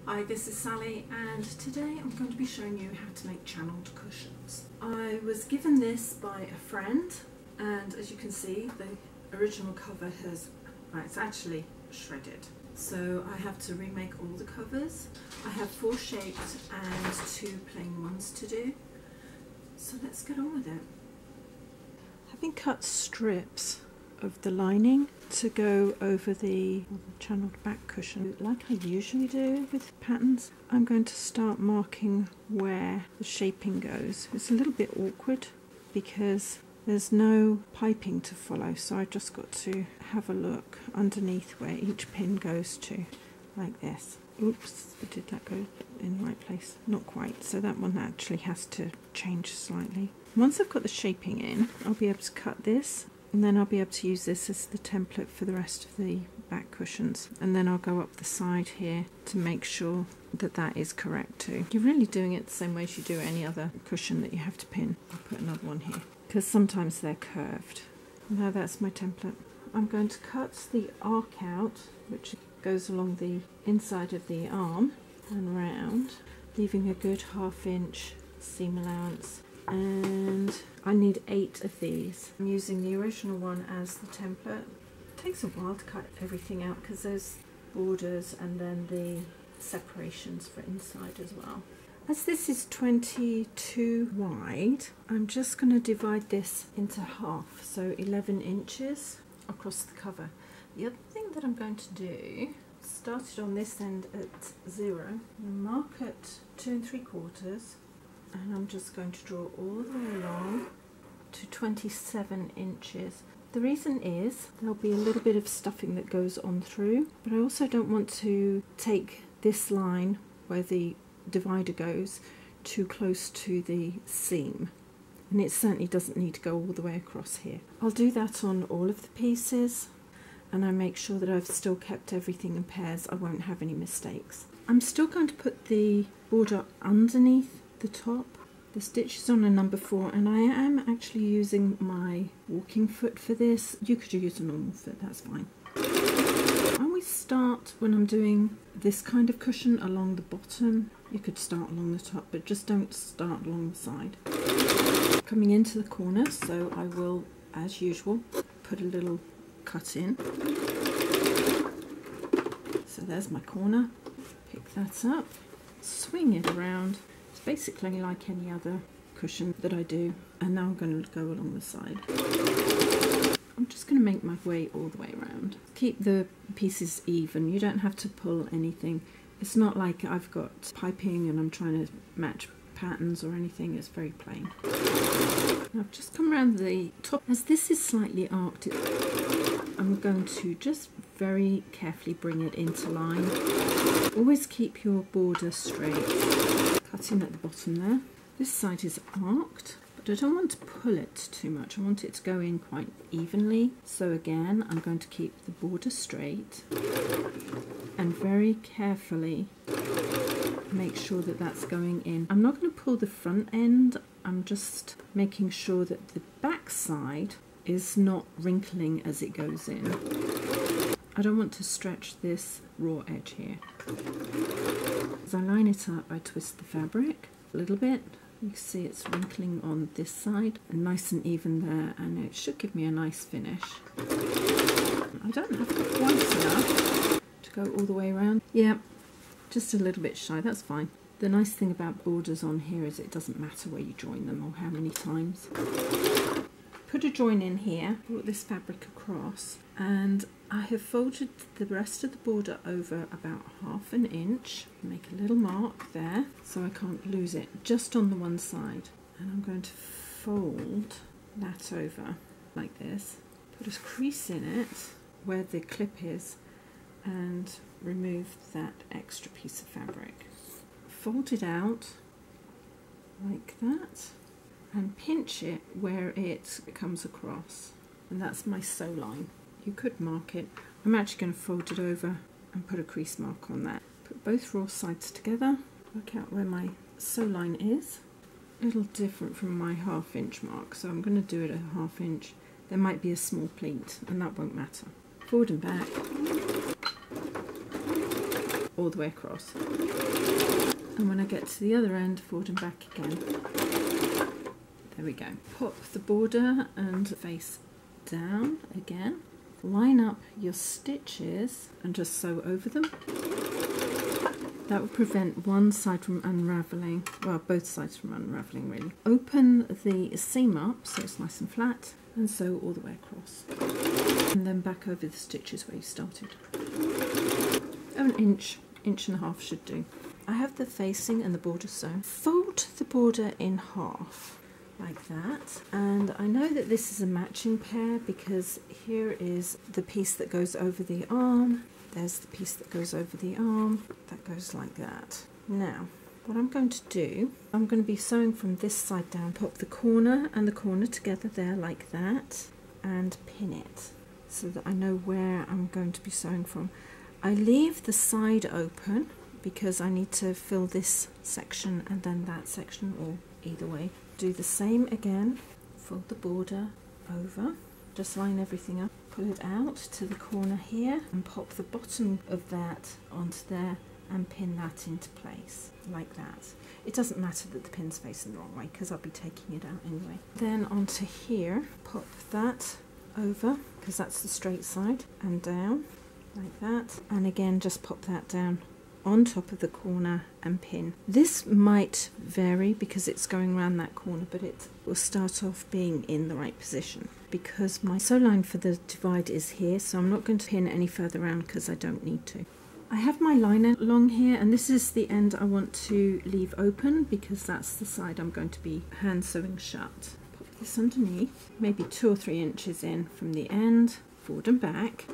Hi, this is Sally, and today I'm going to be showing you how to make channeled cushions. I was given this by a friend, and as you can see the original cover it's actually shredded. So I have to remake all the covers. I have 4 shaped and 2 plain ones to do. So let's get on with it. Having cut strips of the lining to go over the channeled back cushion like I usually do with patterns, I'm going to start marking where the shaping goes. It's a little bit awkward because there's no piping to follow, so I just got to have a look underneath where each pin goes to, like this. Oops, but did that go in the right place? Not quite, so that one actually has to change slightly. Once I've got the shaping in, I'll be able to cut this, and then I'll be able to use this as the template for the rest of the back cushions. And then I'll go up the side here to make sure that that is correct too. You're really doing it the same way as you do any other cushion that you have to pin. I'll put another one here, because sometimes they're curved. Now that's my template. I'm going to cut the arc out, which goes along the inside of the arm and round, leaving a good 1/2 inch seam allowance. And I need 8 of these. I'm using the original one as the template. It takes a while to cut everything out because there's borders and then the separations for inside as well. As this is 22 wide, I'm just going to divide this into half, so 11 inches across the cover. The other thing that I'm going to do, started on this end at 0, mark at 2 3/4, and I'm just going to draw all the way along to 27 inches. The reason is there'll be a little bit of stuffing that goes on through, but I also don't want to take this line where the divider goes too close to the seam, and it certainly doesn't need to go all the way across here. I'll do that on all of the pieces, and I make sure that I've still kept everything in pairs. I won't have any mistakes. I'm still going to put the border underneath the top. The stitch is on a number 4, and I am actually using my walking foot for this. You could use a normal foot, that's fine. I always start when I'm doing this kind of cushion along the bottom. You could start along the top, but just don't start along the side. Coming into the corner, so I will, as usual, put a little cut in. So there's my corner. Pick that up, swing it around. It's basically like any other cushion that I do, and now I'm going to go along the side. I'm just going to make my way all the way around. Keep the pieces even. You don't have to pull anything. It's not like I've got piping and I'm trying to match patterns or anything. It's very plain. Now I've just come around the top. As this is slightly arced, I'm going to just very carefully bring it into line. Always keep your border straight. Cutting at the bottom there. This side is arced, but I don't want to pull it too much. I want it to go in quite evenly. So again, I'm going to keep the border straight and very carefully make sure that that's going in. I'm not going to pull the front end. I'm just making sure that the back side is not wrinkling as it goes in. I don't want to stretch this raw edge here. As I line it up, I twist the fabric a little bit. You can see it's wrinkling on this side, and nice and even there, and it should give me a nice finish. I don't have quite enough to go all the way around. Yeah, just a little bit shy, that's fine. The nice thing about borders on here is it doesn't matter where you join them or how many times. Put a join in here, brought this fabric across, and I have folded the rest of the border over about 1/2 inch. Make a little mark there so I can't lose it, just on the one side. And I'm going to fold that over like this, put a crease in it where the clip is, and remove that extra piece of fabric. Fold it out like that, and pinch it where it comes across, and that's my sew line. You could mark it. I'm actually going to fold it over and put a crease mark on that. Put both raw sides together, work out where my sew line is. A little different from my 1/2 inch mark, so I'm going to do it at 1/2 inch. There might be a small pleat, and that won't matter. Forward and back. all the way across. And when I get to the other end, forward and back again. There we go. Pop the border and face down again. Line up your stitches and just sew over them. That will prevent one side from unravelling, well, both sides from unravelling really. Open the seam up so it's nice and flat and sew all the way across. And then back over the stitches where you started. An inch and a half should do. I have the facing and the border sewn. Fold the border in half. Like that, and I know that this is a matching pair because here is the piece that goes over the arm, there's the piece that goes over the arm, that goes like that. Now what I'm going to do, I'm going to be sewing from this side down, pop the corner and the corner together there like that and pin it so that I know where I'm going to be sewing from. I leave the side open because I need to fill this section and then that section, or either way. Do the same again, fold the border over, just line everything up, pull it out to the corner here and pop the bottom of that onto there and pin that into place like that. It doesn't matter that the pin's facing the wrong way because I'll be taking it out anyway. Then onto here, pop that over because that's the straight side and down like that, and again just pop that down on top of the corner and pin. This might vary because it's going around that corner, but it will start off being in the right position because my sew line for the divide is here, so I'm not going to pin any further around because I don't need to. I have my line along here, and this is the end I want to leave open because that's the side I'm going to be hand sewing shut. Pop this underneath, maybe 2 or 3 inches in from the end, forward and back.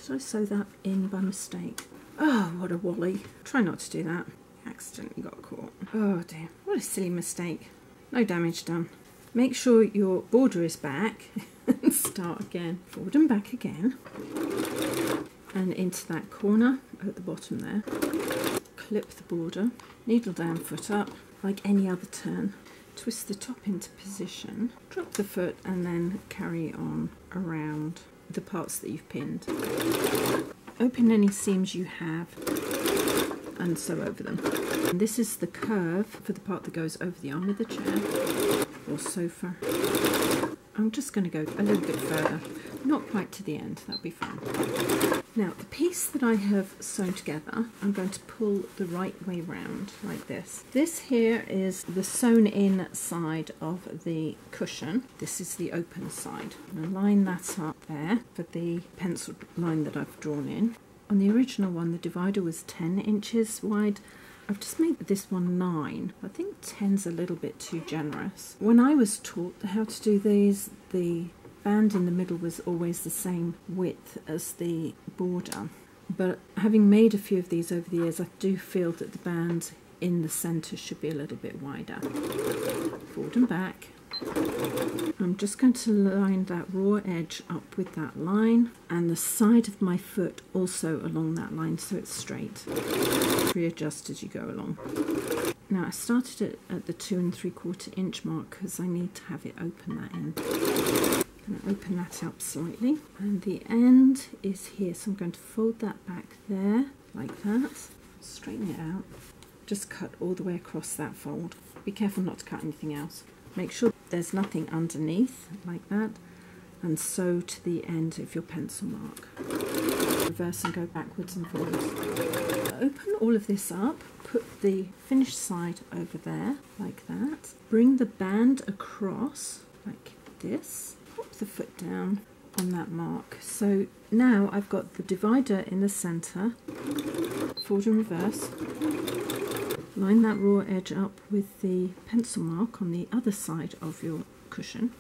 Did I sew that in by mistake? Oh, what a wally. Try not to do that. Accidentally got caught. Oh dear, what a silly mistake. No damage done. Make sure your border is back and start again. Forward and back again. And into that corner at the bottom there. Clip the border. Needle down, foot up, like any other turn. Twist the top into position. Drop the foot and then carry on around the parts that you've pinned. Open any seams you have and sew over them. And this is the curve for the part that goes over the arm of the chair or sofa. I'm just going to go a little bit further, not quite to the end, that'll be fine. Now the piece that I have sewn together, I'm going to pull the right way round like this. This here is the sewn in side of the cushion. This is the open side. I'm going to line that up there for the pencil line that I've drawn in. On the original one the divider was 10 inches wide. I've just made this one 9. I think 10's a little bit too generous. When I was taught how to do these, the band in the middle was always the same width as the border. But having made a few of these over the years, I do feel that the band in the centre should be a little bit wider. Forward and back. I'm just going to line that raw edge up with that line and the side of my foot also along that line so it's straight. Readjust as you go along. Now I started it at the 2 3/4 inch mark because I need to have it open that end. I'm going to open that up slightly and the end is here, so I'm going to fold that back there like that, straighten it out, just cut all the way across that fold. Be careful not to cut anything else. Make sure there's nothing underneath like that and sew to the end of your pencil mark. Reverse and go backwards and forwards. Open all of this up, put the finished side over there like that, bring the band across like this, pop the foot down on that mark. So now I've got the divider in the centre, forward and reverse. Line that raw edge up with the pencil mark on the other side of your cushion.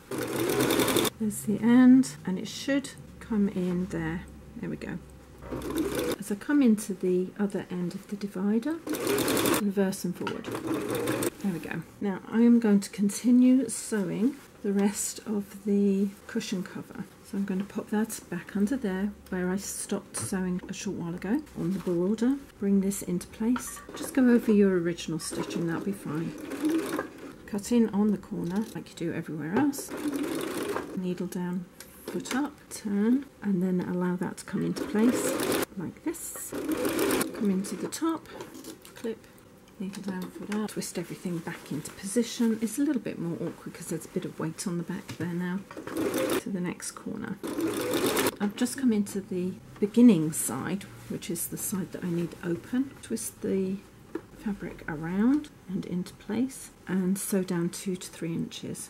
There's the end, and it should come in there. There we go. As I come into the other end of the divider, reverse and forward. There we go. Now I am going to continue sewing the rest of the cushion cover. So I'm going to pop that back under there where I stopped sewing a short while ago on the border. Bring this into place. Just go over your original stitching, that'll be fine. Cut in on the corner like you do everywhere else. Needle down, foot up, turn, and then allow that to come into place. like this. Come into the top, clip, leave it down for that. Twist everything back into position. It's a little bit more awkward because there's a bit of weight on the back there now. To the next corner. I've just come into the beginning side, which is the side that I need open. Twist the fabric around and into place and sew down 2 to 3 inches.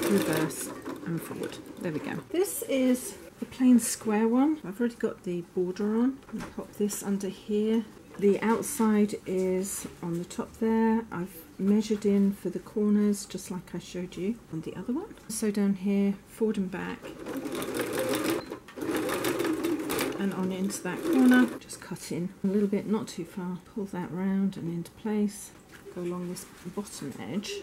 Reverse and forward. There we go. This is the plain square one. I've already got the border on. I'll pop this under here. The outside is on the top there. I've measured in for the corners just like I showed you on the other one. Sew down here, forward and back, and on into that corner. Just cut in a little bit, not too far. Pull that round and into place. Go along this bottom edge.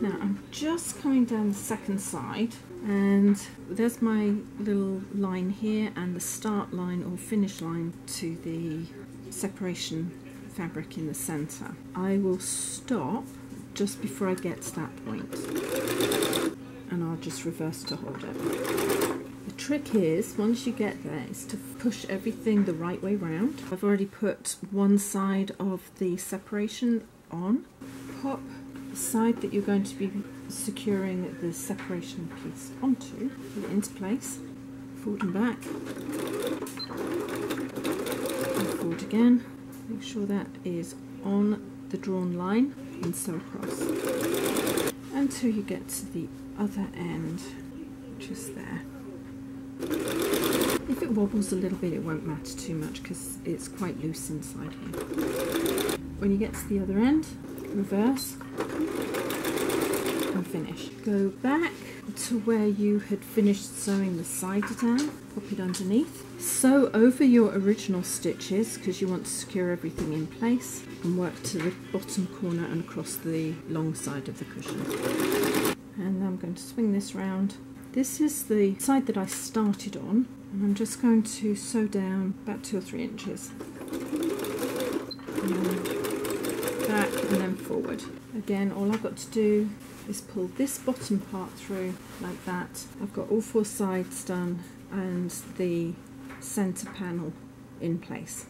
Now I'm just coming down the second side, and there's my little line here and the start line or finish line to the separation fabric in the center. I will stop just before I get to that point and I'll just reverse to hold it. The trick is, once you get there, is to push everything the right way round. I've already put one side of the separation on. Pop the side that you're going to be securing the separation piece onto, put it into place, forward and back, and forward again. Make sure that is on the drawn line and sew across until you get to the other end, which is there. If it wobbles a little bit, it won't matter too much because it's quite loose inside here. When you get to the other end, reverse and finish. Go back to where you had finished sewing the side down, pop it underneath. Sew over your original stitches because you want to secure everything in place, and work to the bottom corner and across the long side of the cushion. And I'm going to swing this round. This is the side that I started on, and I'm just going to sew down about 2 or 3 inches. And then back and then forward. Again, all I've got to do is pull this bottom part through like that. I've got all 4 sides done and the center panel in place.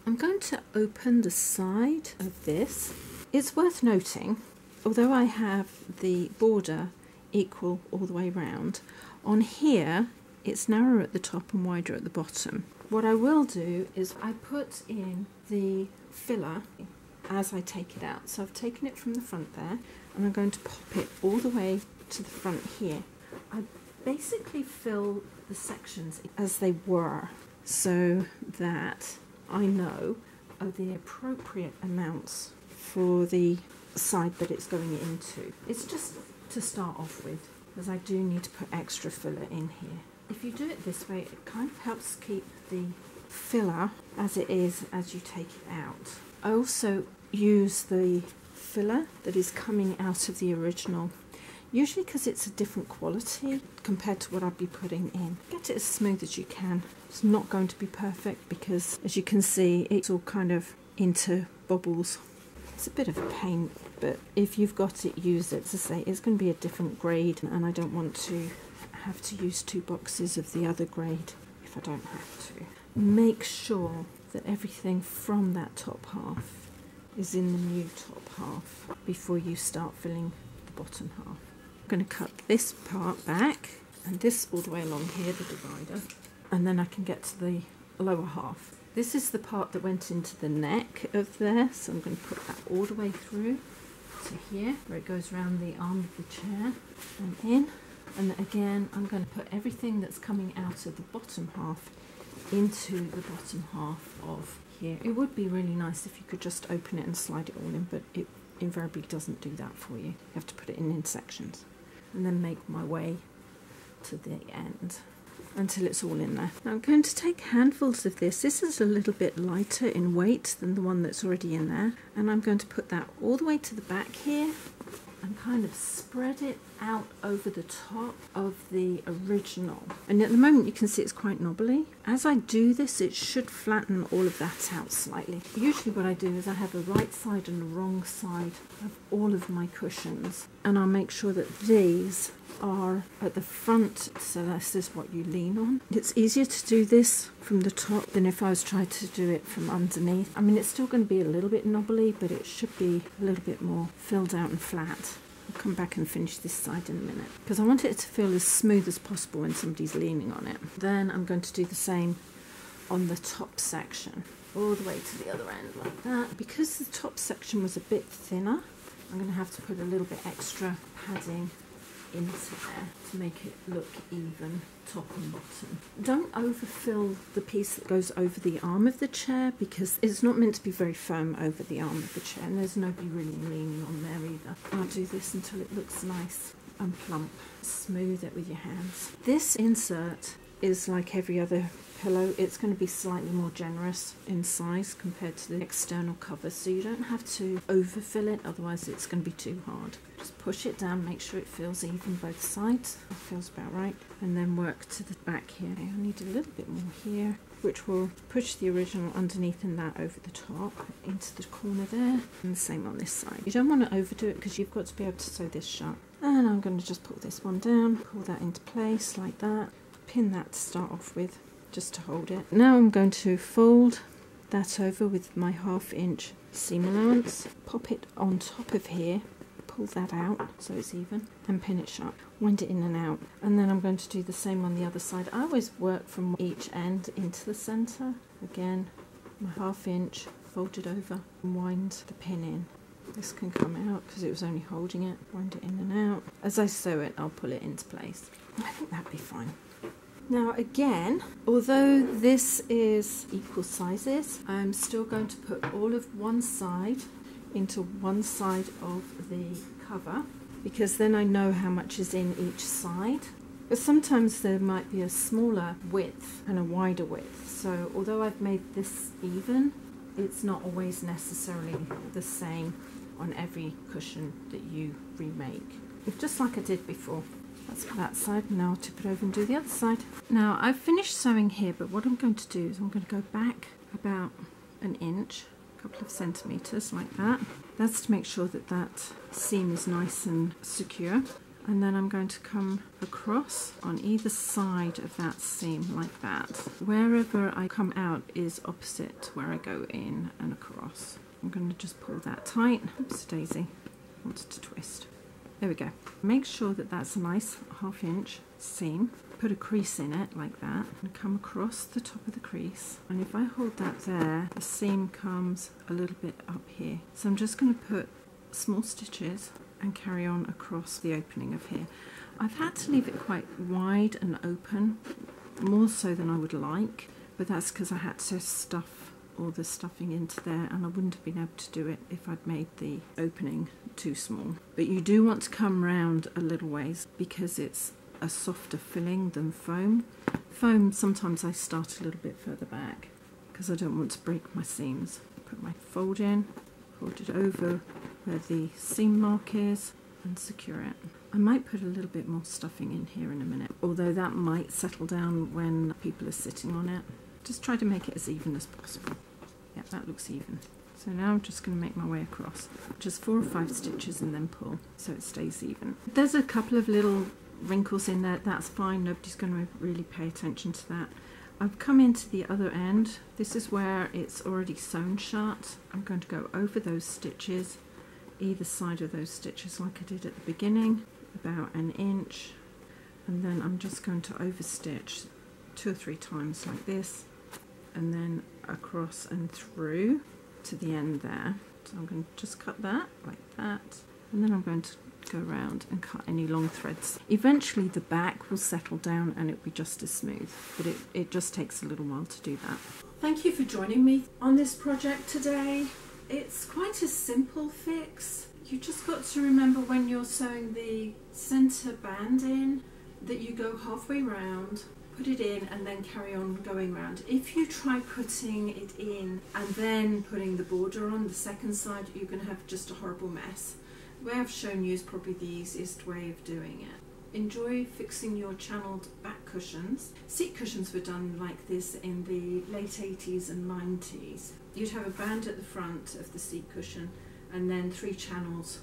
I'm going to open the side of this. It's worth noting, although I have the border equal all the way round, on here it's narrower at the top and wider at the bottom. What I will do is I put in the filler as I take it out. So I've taken it from the front there and I'm going to pop it all the way to the front here. I basically fill the sections as they were so that I know the appropriate amounts for the side that it's going into. It's just to start off with, because I do need to put extra filler in here. If you do it this way, it kind of helps keep the filler as it is as you take it out. I also use the filler that is coming out of the original, usually because it's a different quality compared to what I'd be putting in. Get it as smooth as you can. It's not going to be perfect because, as you can see, it's all kind of into bobbles. It's a bit of a pain, but if you've got it, use it. As I say, it's going to be a different grade, and I don't want to have to use 2 boxes of the other grade if I don't have to. Make sure that everything from that top half is in the new top half before you start filling the bottom half. I'm going to cut this part back and this all the way along here, the divider, and then I can get to the lower half. This is the part that went into the neck of there, so I'm going to put that all the way through to here, where it goes around the arm of the chair and in. And again, I'm going to put everything that's coming out of the bottom half into the bottom half of here. It would be really nice if you could just open it and slide it all in, but it invariably doesn't do that for you. You have to put it in sections. And then make my way to the end until it's all in there. Now I'm going to take handfuls of this. This is a little bit lighter in weight than the one that's already in there. And I'm going to put that all the way to the back here and kind of spread it out over the top of the original. And at the moment you can see it's quite knobbly. As I do this, it should flatten all of that out slightly. Usually what I do is I have a right side and a wrong side of all of my cushions, and I'll make sure that these are at the front, so this is what you lean on. It's easier to do this from the top than if I was trying to do it from underneath. I mean, it's still going to be a little bit knobbly, but it should be a little bit more filled out and flat. I'll come back and finish this side in a minute because I want it to feel as smooth as possible when somebody's leaning on it. Then I'm going to do the same on the top section, all the way to the other end like that. Because the top section was a bit thinner, I'm going to have to put a little bit extra padding into there to make it look even top and bottom. Don't overfill the piece that goes over the arm of the chair because it's not meant to be very firm over the arm of the chair, and there's nobody really leaning on there either. I'll do this until it looks nice and plump. Smooth it with your hands. This insert is like every other pillow. It's going to be slightly more generous in size compared to the external cover, so you don't have to overfill it, otherwise it's going to be too hard. Just push it down, make sure it feels even both sides. That feels about right. And then work to the back here. Okay, I need a little bit more here, which will push the original underneath and that over the top into the corner there. And the same on this side. You don't want to overdo it because you've got to be able to sew this shut. And I'm going to just pull this one down, pull that into place like that. Pin that to start off with, just to hold it. Now I'm going to fold that over with my 1/2 inch seam allowance, pop it on top of here, pull that out so it's even, and pin it shut. Wind it in and out. And then I'm going to do the same on the other side. I always work from each end into the centre. Again, my 1/2 inch, fold it over and wind the pin in. This can come out because it was only holding it. Wind it in and out. As I sew it, I'll pull it into place. I think that'd be fine. Now again, although this is equal sizes, I'm still going to put all of one side into one side of the cover, because then I know how much is in each side. But sometimes there might be a smaller width and a wider width, so although I've made this even, it's not always necessarily the same on every cushion that you remake. Just like I did before. That's for that side. Now I'll tip it over and do the other side. Now I've finished sewing here, but what I'm going to do is I'm going to go back about an inch, a couple of centimetres like that. That's to make sure that that seam is nice and secure. And then I'm going to come across on either side of that seam like that. Wherever I come out is opposite to where I go in and across. I'm going to just pull that tight. Oops, daisy, wanted to twist. There we go. Make sure that that's a nice 1/2 inch seam. Put a crease in it like that and come across the top of the crease. And if I hold that there, the seam comes a little bit up here. So I'm just going to put small stitches and carry on across the opening of here. I've had to leave it quite wide and open, more so than I would like, but that's because I had to stuff all the stuffing into there, and I wouldn't have been able to do it if I'd made the opening too small. But you do want to come round a little ways because it's a softer filling than foam. Foam, sometimes I start a little bit further back because I don't want to break my seams. Put my fold in, fold it over where the seam mark is and secure it. I might put a little bit more stuffing in here in a minute, although that might settle down when people are sitting on it. Just try to make it as even as possible. Yeah, that looks even. So now I'm just going to make my way across. Just 4 or 5 stitches and then pull so it stays even. There's a couple of little wrinkles in there, that's fine, nobody's going to really pay attention to that. I've come into the other end. This is where it's already sewn shut. I'm going to go over those stitches, either side of those stitches like I did at the beginning, about an inch, and then I'm just going to overstitch 2 or 3 times like this, and then across and through to the end there. So I'm going to just cut that like that, and then I'm going to go around and cut any long threads. Eventually the back will settle down and it'll be just as smooth, but it just takes a little while to do that. Thank you for joining me on this project today. It's quite a simple fix. You just got to remember when you're sewing the centre band in that you go halfway round, put it in, and then carry on going round. If you try putting it in and then putting the border on the second side, you're going to have just a horrible mess. The way I've shown you is probably the easiest way of doing it. Enjoy fixing your channeled back cushions. Seat cushions were done like this in the late 80s and 90s. You'd have a band at the front of the seat cushion and then 3 channels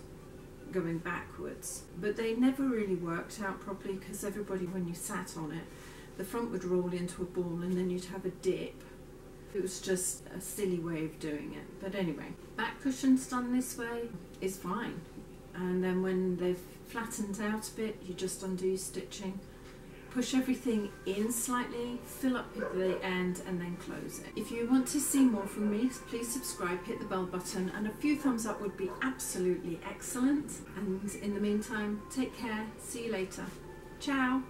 going backwards, but they never really worked out properly because everybody, when you sat on it, the front would roll into a ball and then you'd have a dip. It was just a silly way of doing it. But anyway, back cushions done this way is fine. And then when they've flattened out a bit, you just undo your stitching, push everything in slightly, fill up at the end and then close it. If you want to see more from me, please subscribe, hit the bell button, and a few thumbs up would be absolutely excellent. And in the meantime, take care, see you later. Ciao!